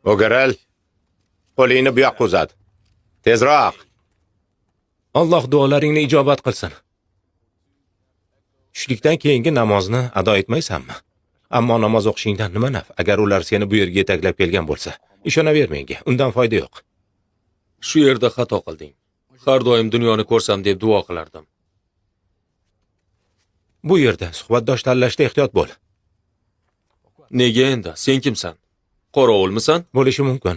O'giral, qo'lingni bu yoqqa uzat. Tezroq. Alloh duolaringni ijobat qilsin. Tushlikdan keyingi namozni ado etmaysanmi? Ammo namoz o'qishingdan nima naf, agar ular seni bu yerga yetaklab kelgan bo'lsa? Ishonaver menga, undan foyda yo'q. Shu yerda xato qilding. Har doim dunyoni ko'rsam deb duo qilardim. Bu yerda suhbatdosh tanlashda ehtiyot bo'l. Nega endi? Sen kimsan? Qorovulmisan? Bo'lishi mumkin.